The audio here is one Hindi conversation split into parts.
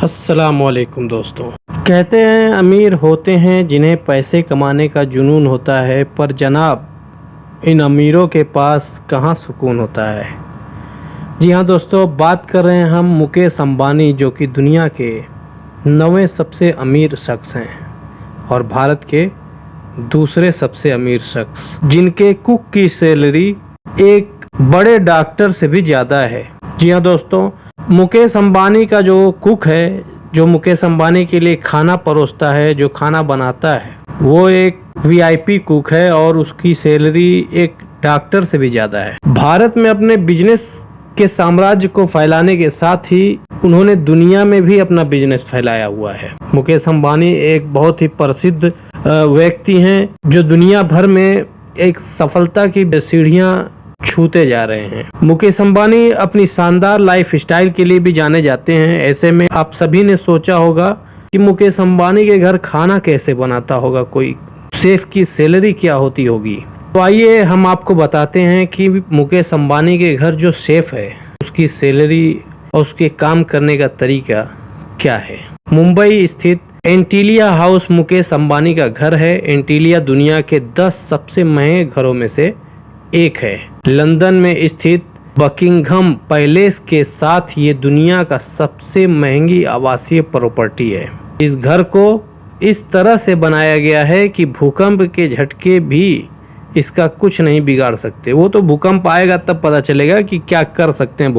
अस्सलामुअलैकुम दोस्तों। कहते हैं अमीर होते हैं जिन्हें पैसे कमाने का जुनून होता है, पर जनाब इन अमीरों के पास कहाँ सुकून होता है। जी हाँ दोस्तों, बात कर रहे हैं हम मुकेश अंबानी, जो कि दुनिया के 9वें सबसे अमीर शख्स हैं और भारत के दूसरे सबसे अमीर शख्स, जिनके कुक की सैलरी एक बड़े डॉक्टर से भी ज़्यादा है। जी हाँ दोस्तों, मुकेश अंबानी का जो कुक है, जो मुकेश अंबानी के लिए खाना परोसता है, जो खाना बनाता है, वो एक वीआईपी कुक है और उसकी सैलरी एक डॉक्टर से भी ज़्यादा है। भारत में अपने बिजनेस के साम्राज्य को फैलाने के साथ ही उन्होंने दुनिया में भी अपना बिजनेस फैलाया हुआ है। मुकेश अंबानी एक बहुत ही प्रसिद्ध व्यक्ति हैं जो दुनिया भर में एक सफलता की सीढ़ियां छूते जा रहे हैं। मुकेश अंबानी अपनी शानदार लाइफ स्टाइल के लिए भी जाने जाते हैं। ऐसे में आप सभी ने सोचा होगा कि मुकेश अंबानी के घर खाना कैसे बनाता होगा कोई, शेफ की सैलरी क्या होती होगी। तो आइए हम आपको बताते हैं कि मुकेश अंबानी के घर जो शेफ है उसकी सैलरी और उसके काम करने का तरीका क्या है। मुंबई स्थित एंटीलिया हाउस मुकेश अंबानी का घर है। एंटीलिया दुनिया के 10 सबसे महंगे घरों में से एक है। लंदन में स्थित बकिंघम पैलेस के साथ ये दुनिया का सबसे महंगी आवासीय प्रॉपर्टी है। इस घर को इस तरह से बनाया गया है कि भूकंप के झटके भी इसका कुछ नहीं बिगाड़ सकते। वो तो भूकंप आएगा तब पता चलेगा कि क्या कर सकते हैं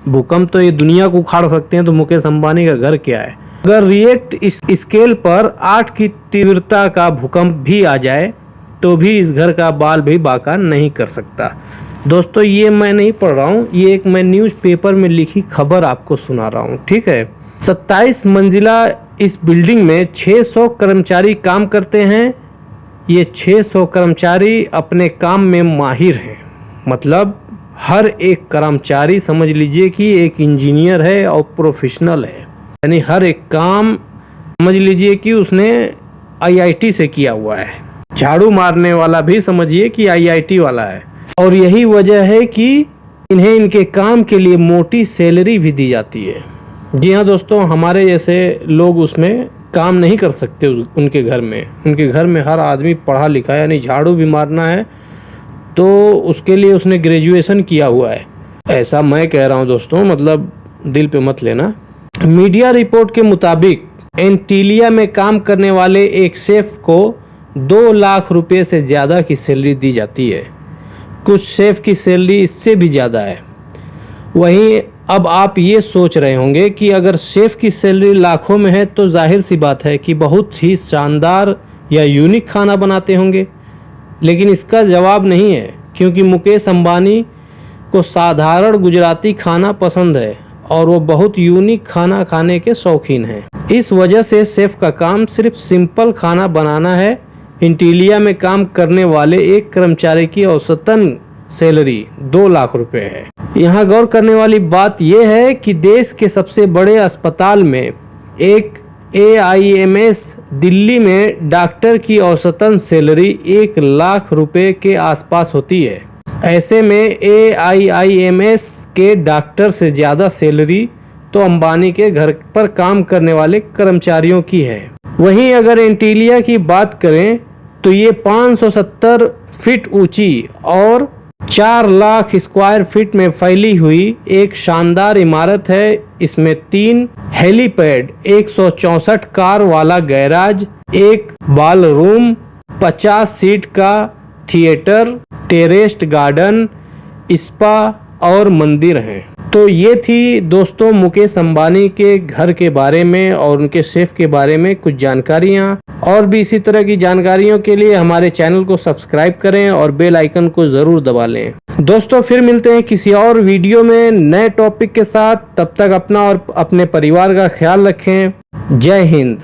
भूकंप तो ये दुनिया को उखाड़ सकते हैं, तो मुकेश अंबानी का घर क्या है। अगर रिएक्ट इस स्केल पर 8 की तीव्रता का भूकंप भी आ जाए तो भी इस घर का बाल भी बाका नहीं कर सकता। दोस्तों, ये मैं नहीं पढ़ रहा हूँ, ये एक मैं न्यूज़पेपर में लिखी खबर आपको सुना रहा हूँ, ठीक है। 27 मंजिला इस बिल्डिंग में 600 कर्मचारी काम करते हैं। ये 600 कर्मचारी अपने काम में माहिर हैं। मतलब हर एक कर्मचारी समझ लीजिए कि एक इंजीनियर है और प्रोफेशनल है, यानी हर एक काम समझ लीजिए कि उसने आईआईटी से किया हुआ है। झाड़ू मारने वाला भी समझिए कि आईआईटी वाला है। और यही वजह है कि इन्हें इनके काम के लिए मोटी सैलरी भी दी जाती है। जी हाँ दोस्तों, हमारे जैसे लोग उसमें काम नहीं कर सकते उनके घर में। उनके घर में हर आदमी पढ़ा लिखा है, यानी झाड़ू भी मारना है तो उसके लिए उसने ग्रेजुएशन किया हुआ है। ऐसा मैं कह रहा हूँ दोस्तों, मतलब दिल पे मत लेना। मीडिया रिपोर्ट के मुताबिक एंटीलिया में काम करने वाले एक शेफ को 2 लाख रुपए से ज़्यादा की सैलरी दी जाती है। कुछ शेफ की सैलरी इससे भी ज़्यादा है। वहीं अब आप ये सोच रहे होंगे कि अगर शेफ की सैलरी लाखों में है तो जाहिर सी बात है कि बहुत ही शानदार या यूनिक खाना बनाते होंगे। लेकिन इसका जवाब नहीं है, क्योंकि मुकेश अंबानी को साधारण गुजराती खाना पसंद है और वो बहुत यूनिक खाना खाने के शौकीन हैं। इस वजह से शेफ का काम सिर्फ सिंपल खाना बनाना है। एंटीलिया में काम करने वाले एक कर्मचारी की औसतन सैलरी 2 लाख रुपए है। यहाँ गौर करने वाली बात यह है कि देश के सबसे बड़े अस्पताल में एक AIMS दिल्ली में डॉक्टर की औसतन सैलरी 1 लाख रुपए के आसपास होती है। ऐसे में AIIMS के डॉक्टर से ज़्यादा सैलरी तो अंबानी के घर पर काम करने वाले कर्मचारियों की है। वहीं अगर एंटीलिया की बात करें तो ये 570 फीट ऊंची और 4 लाख स्क्वायर फीट में फैली हुई एक शानदार इमारत है। इसमें 3 हेलीपैड, 164 कार वाला गैराज, एक बाल रूम, 50 सीट का थिएटर, टेरेस्ड गार्डन, स्पा और मंदिर हैं। तो ये थी दोस्तों मुकेश अंबानी के घर के बारे में और उनके शेफ के बारे में कुछ जानकारियाँ। और भी इसी तरह की जानकारियों के लिए हमारे चैनल को सब्सक्राइब करें और बेल आइकन को ज़रूर दबा लें। दोस्तों, फिर मिलते हैं किसी और वीडियो में नए टॉपिक के साथ। तब तक अपना और अपने परिवार का ख्याल रखें। जय हिंद।